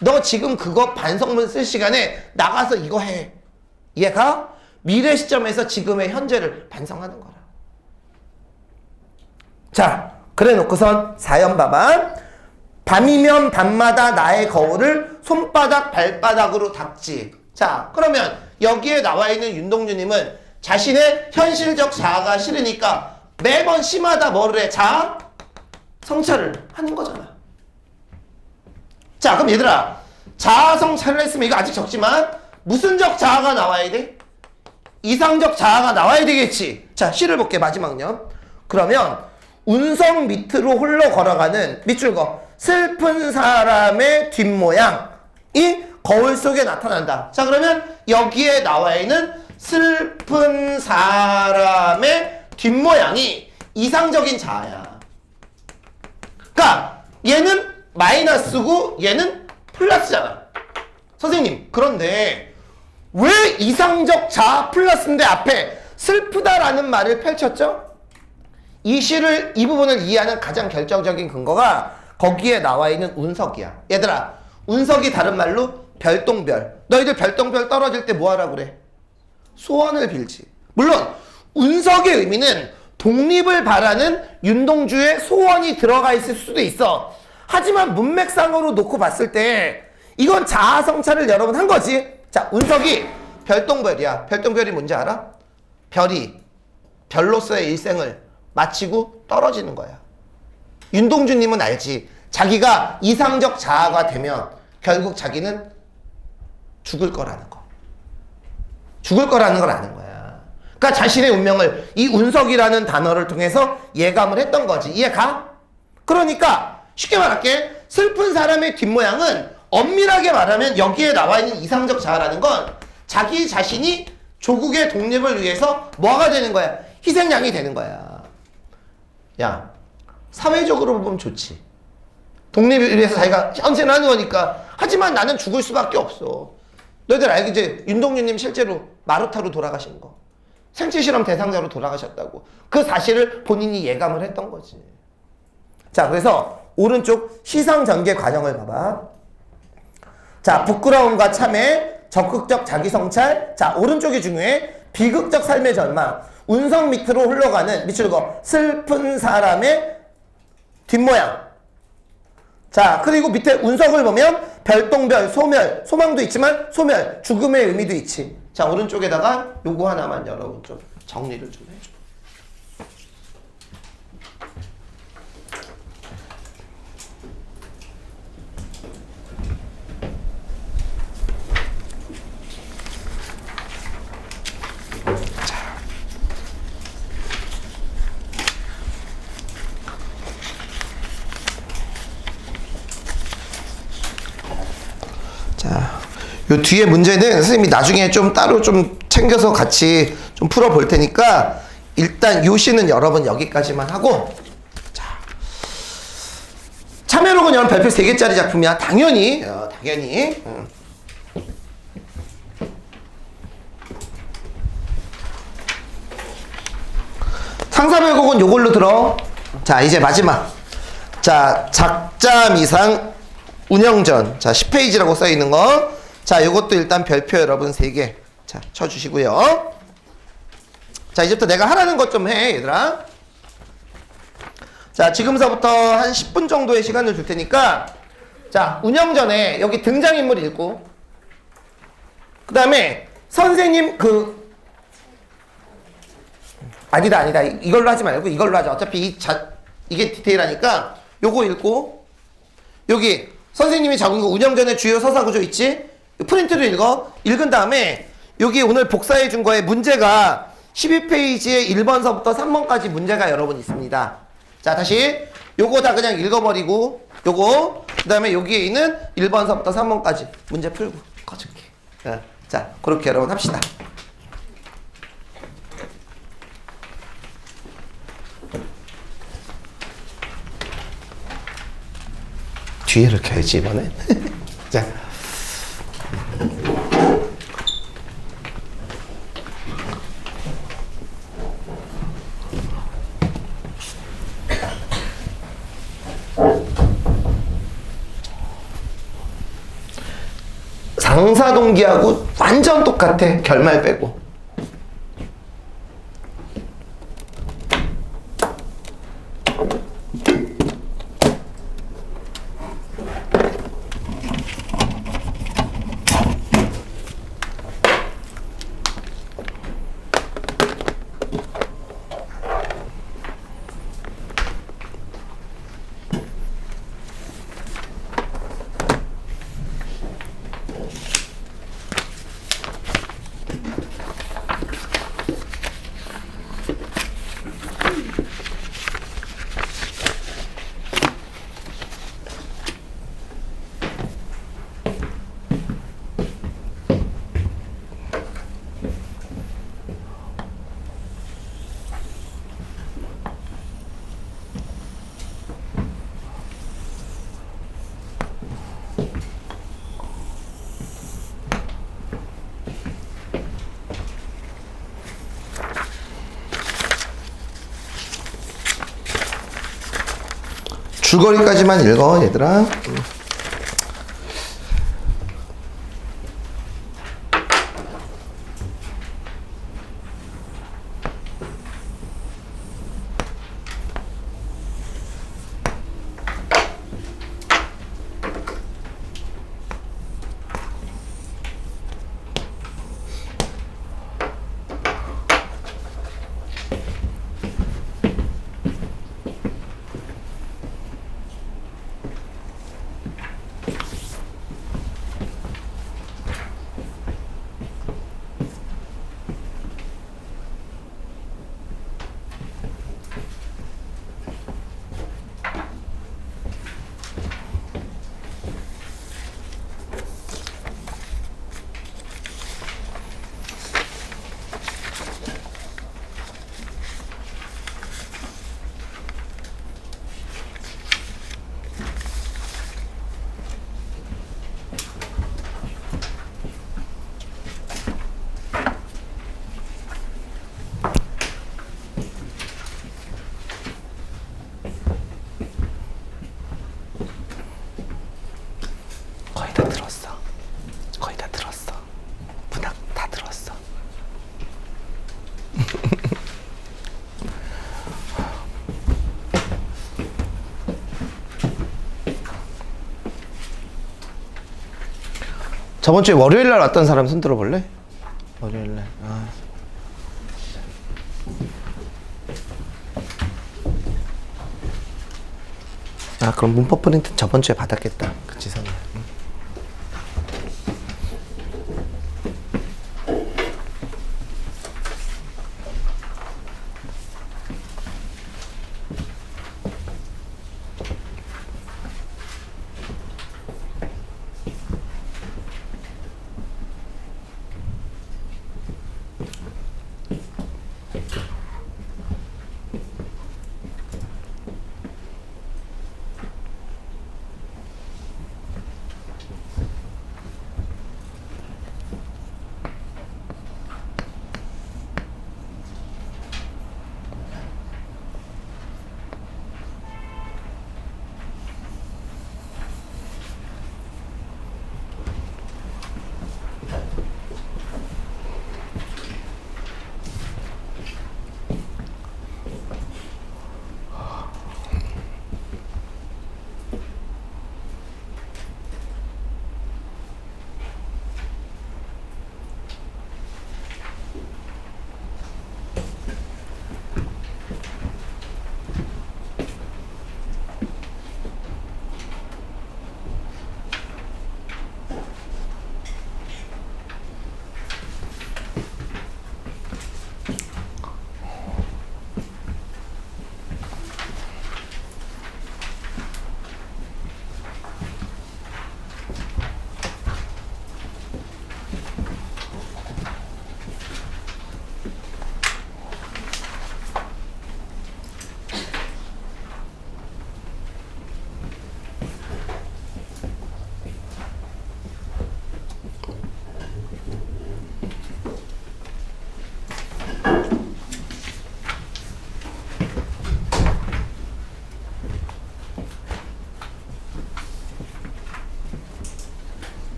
너 지금 그거 반성문 쓸 시간에 나가서 이거 해. 이해가? 미래 시점에서 지금의 현재를 반성하는 거라. 자, 그래 놓고선 4연 봐봐. 밤이면 밤마다 나의 거울을 손바닥 발바닥으로 닦지. 자, 그러면 여기에 나와 있는 윤동주님은 자신의 현실적 자아가 싫으니까 매번 시마다 뭐를 해? 자아 성찰을 하는 거잖아. 자, 그럼 얘들아, 자아 성찰을 했으면 이거 아직 적지만 무슨 적 자아가 나와야 돼? 이상적 자아가 나와야 되겠지. 자, 시를 볼게. 마지막요. 그러면 운석 밑으로 홀로 걸어가는 밑줄 거 슬픈 사람의 뒷모양이 거울 속에 나타난다. 자, 그러면 여기에 나와 있는 슬픈 사람의 뒷모양이 이상적인 자아야. 그러니까 얘는 마이너스고 얘는 플러스잖아. 선생님, 그런데 왜 이상적 자아 플러스인데 앞에 슬프다라는 말을 펼쳤죠? 이 시를, 이 부분을 이해하는 가장 결정적인 근거가 거기에 나와 있는 운석이야. 얘들아, 운석이 다른 말로 별똥별. 너희들 별똥별 떨어질 때 뭐 하라고 그래? 소원을 빌지. 물론 운석의 의미는 독립을 바라는 윤동주의 소원이 들어가 있을 수도 있어. 하지만 문맥상으로 놓고 봤을 때 이건 자아 성찰을 여러분 한 거지. 자, 운석이 별똥별이야. 별똥별이 뭔지 알아? 별이 별로서의 일생을 마치고 떨어지는 거야. 윤동주님은 알지. 자기가 이상적 자아가 되면 결국 자기는 죽을 거라는 거. 죽을 거라는 걸 아는 거야. 그러니까 자신의 운명을 이 운석이라는 단어를 통해서 예감을 했던 거지. 이해가? 그러니까 쉽게 말할게. 슬픈 사람의 뒷모양은 엄밀하게 말하면 여기에 나와 있는 이상적 자아라는 건 자기 자신이 조국의 독립을 위해서 뭐가 되는 거야? 희생양이 되는 거야. 야, 사회적으로 보면 좋지. 독립을 위해서 자기가 헌신을 하는 거니까. 하지만 나는 죽을 수밖에 없어. 너희들 알겠지? 윤동주님 실제로 마루타로 돌아가신 거. 생체실험 대상자로 돌아가셨다고. 그 사실을 본인이 예감을 했던 거지. 자, 그래서 오른쪽 시상전개 과정을 봐봐. 자, 부끄러움과 참회, 적극적 자기성찰. 자, 오른쪽이 중요해. 비극적 삶의 전망. 운석 밑으로 흘러가는 밑줄 거 슬픈 사람의 뒷모양. 자, 그리고 밑에 운석을 보면 별똥별, 소멸, 소망도 있지만 소멸, 죽음의 의미도 있지. 자, 오른쪽에다가 요거 하나만 여러분 좀 정리를 좀 해줘. 자, 요 뒤에 문제는 선생님이 나중에 좀 따로 좀 챙겨서 같이 좀 풀어 볼 테니까 일단 요 시는 여러분 여기까지만 하고, 자, 참여록은 여러분 별표 3개짜리 작품이야. 당연히 당연히 상사별곡은 요걸로 들어. 자, 이제 마지막. 자, 작자미상 운영전. 자, 10페이지라고 써있는 거. 자, 요것도 일단 별표 여러분 3개. 자, 쳐주시고요. 자, 이제부터 내가 하라는 것 좀 해, 얘들아. 자, 지금서부터 한 10분 정도의 시간을 줄 테니까, 자, 운영전에 여기 등장인물 읽고, 그 다음에 선생님 아니다. 이걸로 하지 말고 이걸로 하자. 어차피 이게 디테일하니까 요거 읽고, 여기 선생님이 적은 거 운영전의 주요 서사구조 있지? 프린트를 읽어. 읽은 다음에 여기 오늘 복사해 준 거에 문제가 12페이지에 1번서부터 3번까지 문제가 여러분 있습니다. 자, 다시 요거 다 그냥 읽어버리고, 요거 그 다음에 여기에 있는 1번서부터 3번까지 문제 풀고 꺼줄게. 자, 그렇게 여러분 합시다. 뒤에를 켜야지 이번엔. 자, 상사동기하고 완전 똑같아. 결말 빼고. 줄거리까지만 읽어, 얘들아. 저번 주에 월요일 날 왔던 사람 손 들어볼래? 월요일 날. 그럼 문법 프린트 저번 주에 받았겠다. 그치, 선우야.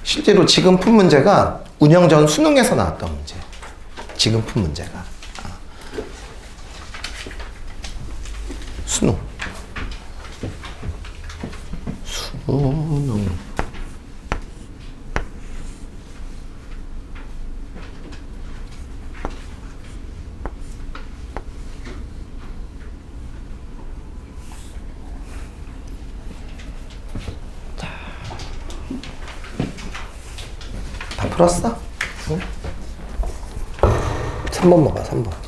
실제로 지금 푼 문제가 운영전 수능에서 나왔던 문제. 지금 푼 문제가. 수능. 수능. 다 풀었어? 응? 3번 봐봐, 3번.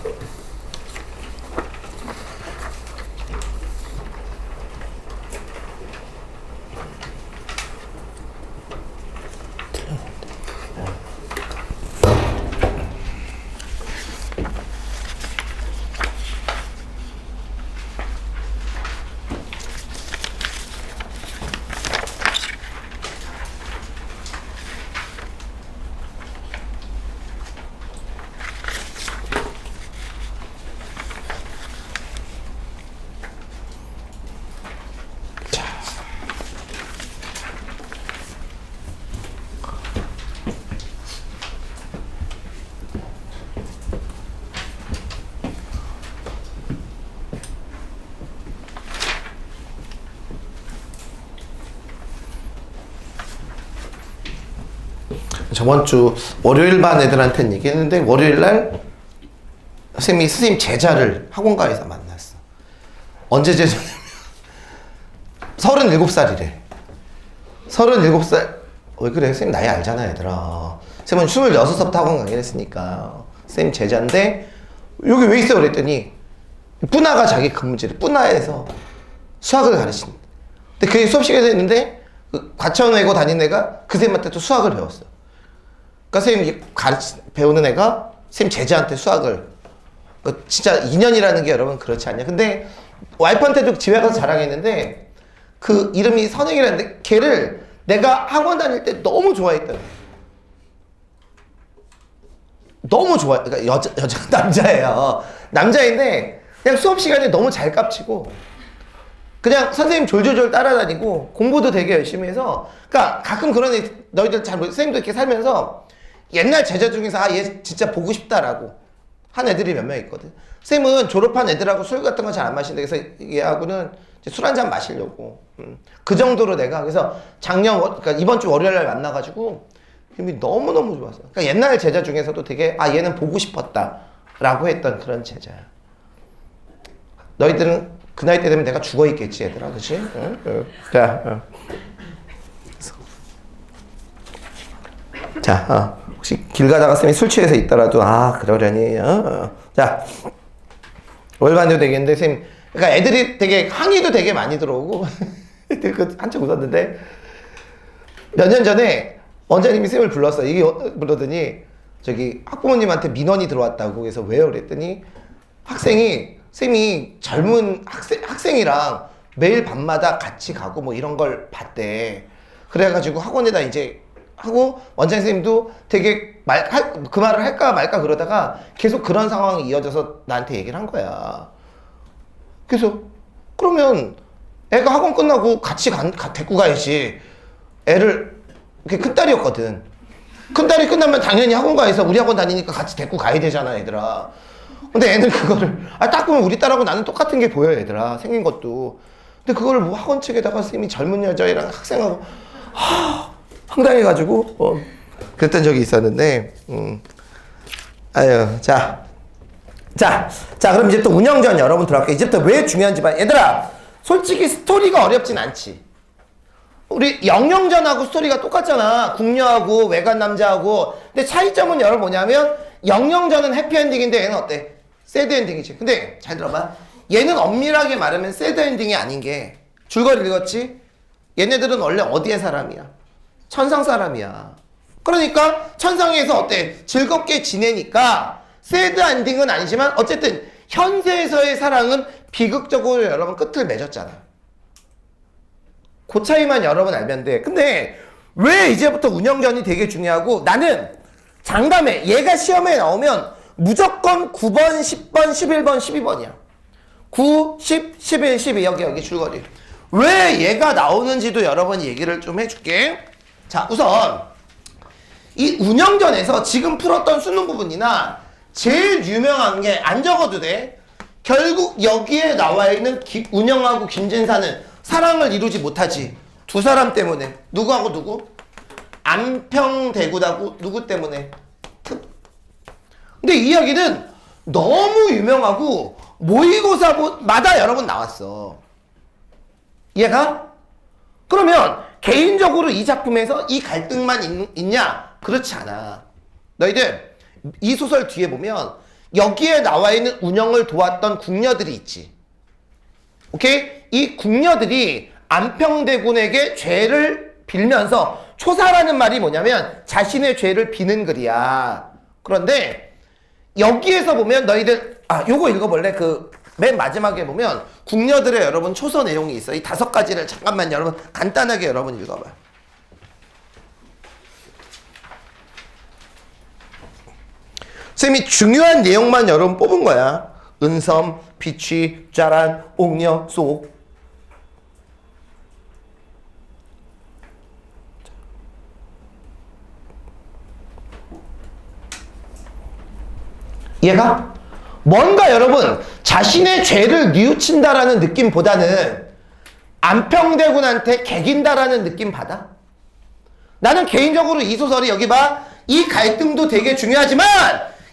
저번 주 월요일 반 애들한테는 얘기했는데 월요일 날 선생님 제자를 학원가에서 만났어. 언제 제자냐면 37살이래. 37살. 왜 그래? 선생님 나이 알잖아 얘들아. 선생님은 26살부터 학원 강의를 했으니까. 선생님 제자인데 여기 왜 있어? 그랬더니 뿌나가 자기 근무지래. 뿌나에서 수학을 가르친. 근데 그게 수업 시간에 했는데 그 과천 외고 다니는 애가 그 선생님한테 또 수학을 배웠어. 그러니까 선생님이 배우는 애가 선생님 제자한테 수학을. 진짜 인연이라는 게 여러분 그렇지 않냐. 근데 와이프한테도 집에 가서 자랑했는데 그 이름이 선행이라는데 걔를 내가 학원 다닐 때 너무 좋아했던. 너무 좋아. 그러니까 여자 남자예요. 남자인데 그냥 수업 시간에 너무 잘 깝치고 그냥 선생님 졸졸졸 따라다니고 공부도 되게 열심히 해서. 그러니까 가끔 그런 애 너희들 잘 모르. 선생님도 이렇게 살면서 옛날 제자 중에서 아 얘 진짜 보고 싶다라고 한 애들이 몇 명 있거든. 선생님은 졸업한 애들하고 술 같은 거 잘 안 마신다. 그래서 얘하고는 술 한 잔 마시려고. 그 정도로 내가 그래서 그러니까 이번 주 월요일 날 만나가지고 힘이 너무너무 좋았어. 그러니까 옛날 제자 중에서도 되게 아 얘는 보고 싶었다 라고 했던 그런 제자야. 너희들은 그 나이 때 되면 내가 죽어 있겠지 얘들아. 그치? 응? 자, 자, 혹시 길 가다가 쌤이 술 취해서 있더라도 아 그러려니. 자, 월반도 되겠는데 쌤, 그러니까 애들이 되게 항의도 되게 많이 들어오고 그 한참 웃었는데 몇 년 전에 원장님이 쌤을 불렀어. 이게 불러더니 저기 학부모님한테 민원이 들어왔다고. 그래서 왜요? 그랬더니 쌤이 젊은 학생이랑 매일 밤마다 같이 가고 뭐 이런 걸 봤대. 그래가지고 학원에다 이제 하고 원장 선생님도 되게 그 말을 할까 말까 그러다가 계속 그런 상황이 이어져서 나한테 얘기를 한 거야. 그래서 그러면 애가 학원 끝나고 같이 데리고 가야지. 애를 그게 큰딸이었거든. 큰딸이 끝나면 당연히 학원가에서 우리 학원 다니니까 같이 데리고 가야 되잖아 얘들아. 근데 애는 그거를 딱 보면 우리 딸하고 나는 똑같은 게 보여 얘들아. 생긴 것도. 근데 그거를 뭐 학원 측에다가 선생님이 젊은 여자애랑 학생하고 황당해가지고 그랬던 적이 있었는데 아유 자 그럼 이제 또 운영전 여러분 들어갈게요. 이제부터 왜 중요한지 봐. 얘들아 솔직히 스토리가 어렵진 않지. 우리 영영전하고 스토리가 똑같잖아. 궁녀하고 외간 남자하고. 근데 차이점은 여러분 뭐냐면 영영전은 해피엔딩인데 얘는 어때? 새드엔딩이지. 근데 잘 들어봐. 얘는 엄밀하게 말하면 새드엔딩이 아닌 게 줄거리 읽었지? 얘네들은 원래 어디의 사람이야? 천상 사람이야. 그러니까 천상에서 어때? 즐겁게 지내니까 새드 엔딩은 아니지만 어쨌든 현세에서의 사랑은 비극적으로 여러분 끝을 맺었잖아. 그 차이만 여러분 알면 돼. 근데 왜 이제부터 운영전이 되게 중요하고 나는 장담해. 얘가 시험에 나오면 무조건 9번, 10번, 11번, 12번이야. 9, 10, 11, 12 여기 줄거리. 왜 얘가 나오는지도 여러분이 얘기를 좀 해줄게. 자, 우선 이 운영전에서 지금 풀었던 수능 부분이나 제일 유명한 게 안 적어도 돼. 결국 여기에 나와 있는 운영하고 김진사는 사랑을 이루지 못하지. 두 사람 때문에. 누구하고 누구? 안평대구하고 누구 때문에? 근데 이 이야기는 너무 유명하고 모의고사마다 여러 번 나왔어. 이해가? 그러면 개인적으로 이 작품에서 이 갈등만 있냐? 그렇지 않아. 너희들 이 소설 뒤에 보면 여기에 나와 있는 운영을 도왔던 궁녀들이 있지. 오케이? 이 궁녀들이 안평대군에게 죄를 빌면서 초사라는 말이 뭐냐면 자신의 죄를 비는 글이야. 그런데 여기에서 보면 너희들 요거 읽어볼래? 그 맨 마지막에 보면 궁녀들의 여러분 초서 내용이 있어. 이 5가지를 잠깐만 여러분 간단하게 여러분 읽어봐. 쌤이 중요한 내용만 여러분 뽑은 거야. 은섬, 비취, 짜란, 옥녀, 속. 얘가 뭔가 여러분 자신의 죄를 뉘우친다라는 느낌보다는 안평대군한테 개긴다라는 느낌 받아? 나는 개인적으로 이 소설이 여기 봐. 이 갈등도 되게 중요하지만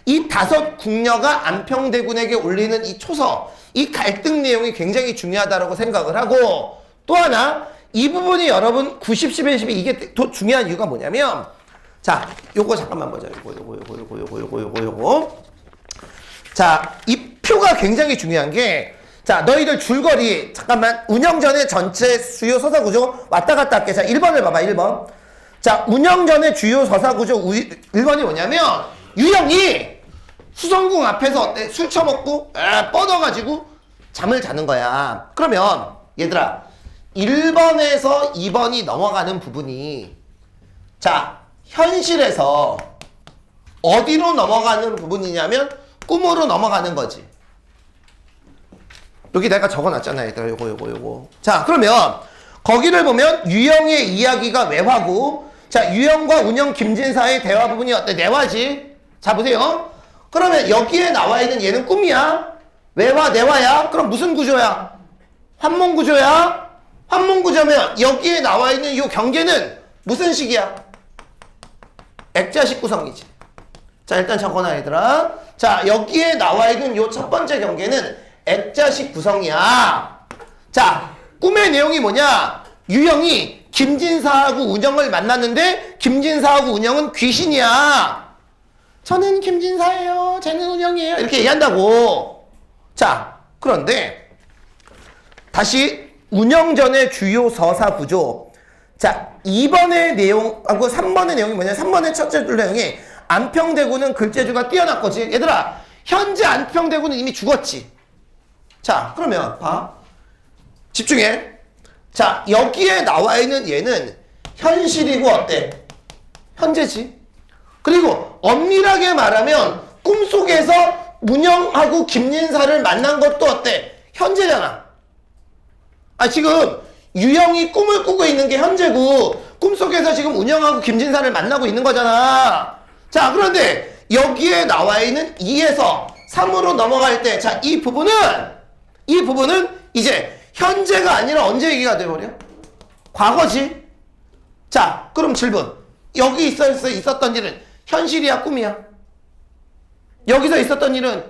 이 5 궁녀가 안평대군에게 올리는 이 초서, 이 갈등 내용이 굉장히 중요하다고 생각을 하고, 또 하나 이 부분이 여러분 90, 11, 12 이게 더 중요한 이유가 뭐냐면, 자 요거 잠깐만 보자. 요거 자, 이 표가 굉장히 중요한 게, 자, 너희들 줄거리, 잠깐만, 운영전의 전체 주요 서사구조 왔다 갔다 할게. 자, 1번을 봐봐, 1번. 자, 운영전의 주요 서사구조 1번이 뭐냐면, 유영이 수성궁 앞에서 어때? 술 처먹고, 뻗어가지고 잠을 자는 거야. 그러면, 얘들아, 1번에서 2번이 넘어가는 부분이, 자, 현실에서 어디로 넘어가는 부분이냐면, 꿈으로 넘어가는 거지. 여기 내가 적어놨잖아, 얘들아. 요거. 자, 그러면 거기를 보면 유영의 이야기가 외화고, 자, 유영과 운영 김진사의 대화 부분이 어때? 내화지. 자, 보세요. 그러면 여기에 나와 있는 얘는 꿈이야? 외화, 내화야? 그럼 무슨 구조야? 환몽 구조야? 환몽 구조면 여기에 나와 있는 이 경계는 무슨 식이야? 액자식 구성이지. 자, 일단 적어놔, 얘들아. 자, 여기에 나와 있는 요 첫 번째 경계는 액자식 구성이야. 자, 꿈의 내용이 뭐냐? 유영이 김진사하고 운영을 만났는데 김진사하고 운영은 귀신이야. 저는 김진사예요. 쟤는 운영이에요. 이렇게 얘기한다고. 자, 그런데 다시 운영전의 주요 서사 구조. 자, 2번의 내용하고 3번의 내용이 뭐냐? 3번의 첫째 줄 내용이 안평대군은 글재주가 뛰어났거지. 얘들아, 현재 안평대군은 이미 죽었지. 자, 그러면 봐. 집중해. 자, 여기에 나와 있는 얘는 현실이고 어때? 현재지. 그리고 엄밀하게 말하면 꿈속에서 문영하고 김진사를 만난 것도 어때? 현재잖아. 지금 유영이 꿈을 꾸고 있는 게 현재고 꿈속에서 지금 운영하고 김진사를 만나고 있는 거잖아. 자, 그런데 여기에 나와 있는 2에서 3으로 넘어갈 때, 자, 이 부분은 이제 현재가 아니라 언제 얘기가 돼버려? 과거지. 자, 그럼 질문. 여기 있었던 일은 현실이야, 꿈이야? 여기서 있었던 일은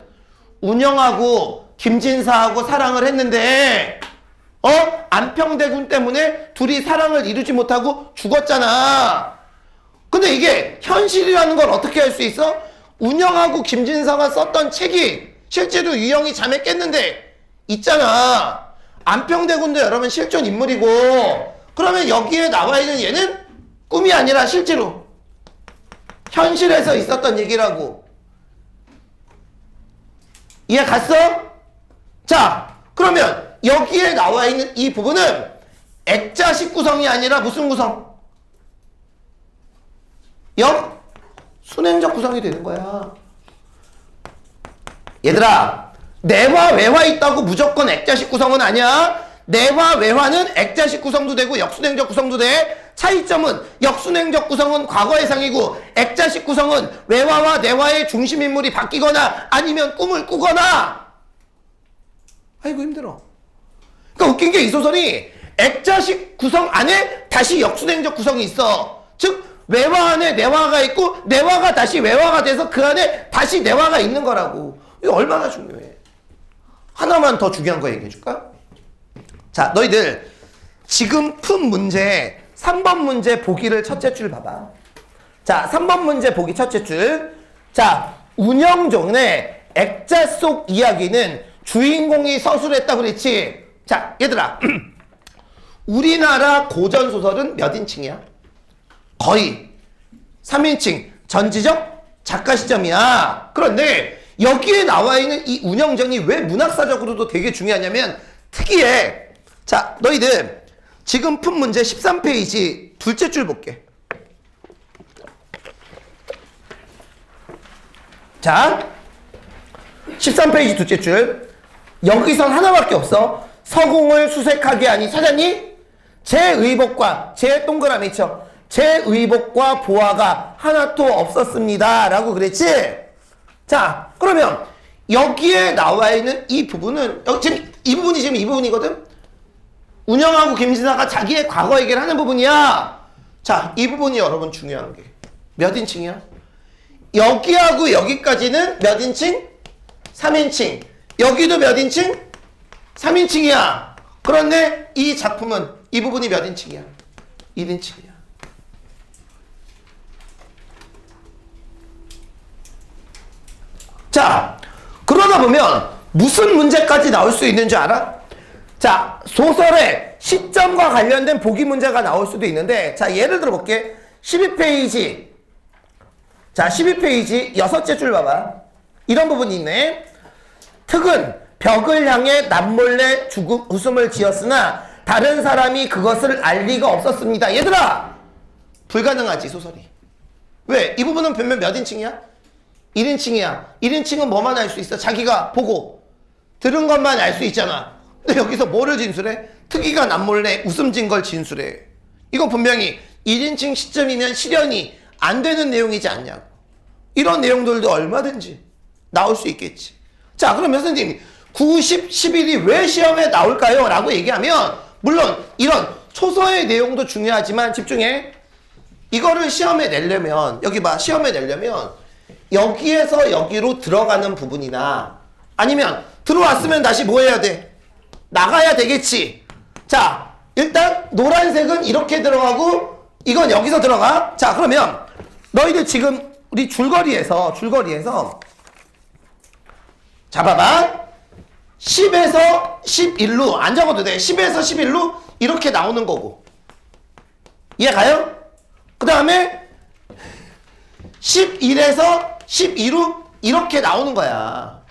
운영하고 김진사하고 사랑을 했는데, 안평대군 때문에 둘이 사랑을 이루지 못하고 죽었잖아. 근데 이게 현실이라는 걸 어떻게 할 수 있어? 운영하고 김진사가 썼던 책이 실제로 유영이 잠에 깼는데 있잖아. 안평대군도 여러분 실존 인물이고, 그러면 여기에 나와 있는 얘는 꿈이 아니라 실제로 현실에서 있었던 얘기라고. 이해 갔어? 자, 그러면 여기에 나와 있는 이 부분은 액자식 구성이 아니라 무슨 구성? 순행적 구성이 되는 거야. 얘들아, 내화 외화 있다고 무조건 액자식 구성은 아니야. 내화 외화는 액자식 구성도 되고 역순행적 구성도 돼. 차이점은 역순행적 구성은 과거해상이고 액자식 구성은 외화와 내화의 중심 인물이 바뀌거나 아니면 꿈을 꾸거나. 아이고 힘들어. 그러니까 웃긴 게 이 소설이 액자식 구성 안에 다시 역순행적 구성이 있어. 즉 외화 안에 내화가 있고 내화가 다시 외화가 돼서 그 안에 다시 내화가 있는 거라고. 이거 얼마나 중요해. 하나만 더 중요한 거 얘기해 줄까? 자, 너희들 지금 푼 문제 3번 문제 보기를 첫째 줄 봐봐. 자, 3번 문제 보기 첫째 줄. 자, 운영종의 액자 속 이야기는 주인공이 서술했다고 그랬지. 자, 얘들아 우리나라 고전소설은 몇 인칭이야? 거의 3인칭 전지적 작가 시점이야. 그런데 여기에 나와 있는 이 운영정이 왜 문학사적으로도 되게 중요하냐면 특이해. 자, 너희들 지금 푼 문제 13페이지 둘째 줄 볼게. 자, 13페이지 둘째 줄. 여기선 하나밖에 없어. 서공을 수색하게 하니 사장님, 제 의복과 제 동그라미 쳐. 제 의복과 보화가 하나도 없었습니다. 라고 그랬지? 자, 그러면 여기에 나와 있는 이 부분은 지금 이 부분이거든? 운영하고 김진아가 자기의 과거 얘기를 하는 부분이야. 자, 이 부분이 여러분 중요한 게 몇 인칭이야? 여기하고 여기까지는 몇 인칭? 3인칭. 여기도 몇 인칭? 3인칭이야. 그런데 이 작품은 이 부분이 몇 인칭이야? 1인칭이야. 자, 그러다 보면 무슨 문제까지 나올 수 있는 줄 알아? 자, 소설의 시점과 관련된 보기 문제가 나올 수도 있는데, 자, 예를 들어 볼게. 12페이지. 자, 12페이지 여섯째 줄 봐봐. 이런 부분이 있네. 특은 벽을 향해 남몰래 웃음을 지었으나 다른 사람이 그것을 알 리가 없었습니다. 얘들아! 불가능하지, 소설이. 왜? 이 부분은 변면 몇 인칭이야? 1인칭이야. 1인칭은 뭐만 알 수 있어? 자기가 보고 들은 것만 알 수 있잖아. 근데 여기서 뭐를 진술해? 특이가 남몰래 웃음 진 걸 진술해. 이건 분명히 1인칭 시점이면 실현이 안 되는 내용이지 않냐고. 이런 내용들도 얼마든지 나올 수 있겠지. 자, 그러면 선생님 9, 10, 11이 왜 시험에 나올까요? 라고 얘기하면 물론 이런 초서의 내용도 중요하지만 집중해. 이거를 시험에 내려면 여기 봐. 시험에 내려면 여기에서 여기로 들어가는 부분이나 아니면 들어왔으면 다시 뭐 해야 돼? 나가야 되겠지. 자, 일단 노란색은 이렇게 들어가고 이건 여기서 들어가. 자, 그러면 너희들 지금 우리 줄거리에서 잡아봐. 10에서 11로 안 적어도 돼. 10에서 11로 이렇게 나오는 거고. 이해 가요? 그 다음에 11에서 12로 이렇게 나오는 거야.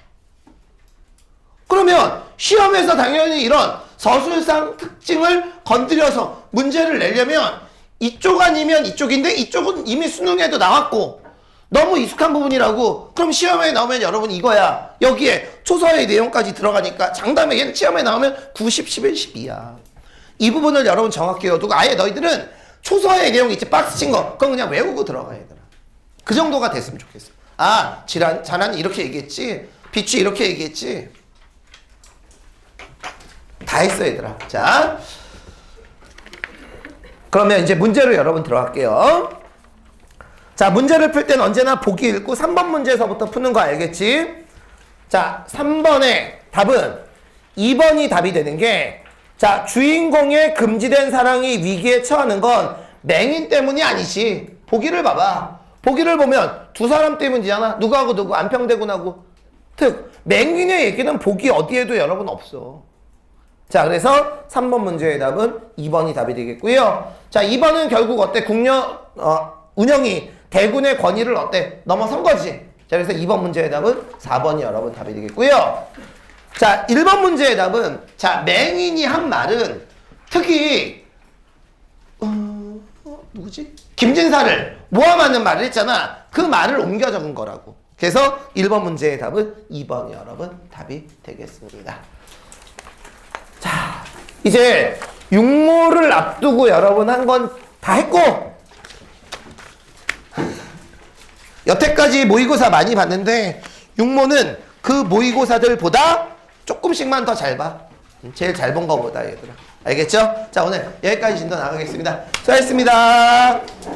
그러면 시험에서 당연히 이런 서술상 특징을 건드려서 문제를 내려면 이쪽 아니면 이쪽인데 이쪽은 이미 수능에도 나왔고 너무 익숙한 부분이라고. 그럼 시험에 나오면 여러분 이거야. 여기에 초서의 내용까지 들어가니까 장담에 얘는 시험에 나오면 90, 11, 12야. 이 부분을 여러분 정확히 외워두고 아예 너희들은 초서의 내용 있지 박스 친 거 그건 그냥 외우고 들어가 얘들아. 그 정도가 됐으면 좋겠어. 아, 자난이 이렇게 얘기했지. 비추 이렇게 얘기했지. 다 했어 얘들아. 자, 그러면 이제 문제로 여러분 들어갈게요. 자, 문제를 풀 때는 언제나 보기 읽고 3번 문제에서부터 푸는 거 알겠지? 자, 3번의 답은 2번이 답이 되는 게, 자, 주인공의 금지된 사랑이 위기에 처하는 건 맹인 때문이 아니지. 보기를 봐봐. 보기를 보면 두 사람 때문이잖아. 누구하고 누구, 안평대군하고. 특, 맹인의 얘기는 보기 어디에도 여러분 없어. 자, 그래서 3번 문제의 답은 2번이 답이 되겠고요. 자, 2번은 결국 어때? 운영이 대군의 권위를 어때? 넘어선 거지. 자, 그래서 2번 문제의 답은 4번이 여러분 답이 되겠고요. 자, 1번 문제의 답은, 자, 맹인이 한 말은 특히 누구지? 김진사를 모함하는 말을 했잖아. 그 말을 옮겨 적은 거라고. 그래서 1번 문제의 답은 2번이 여러분 답이 되겠습니다. 자, 이제 육모를 앞두고 여러분 한 건 다 했고, 여태까지 모의고사 많이 봤는데 육모는 그 모의고사들보다 조금씩만 더 잘 봐. 제일 잘 본 거보다 얘들아. 알겠죠? 자, 오늘 여기까지 진도 나가겠습니다. 수고하셨습니다.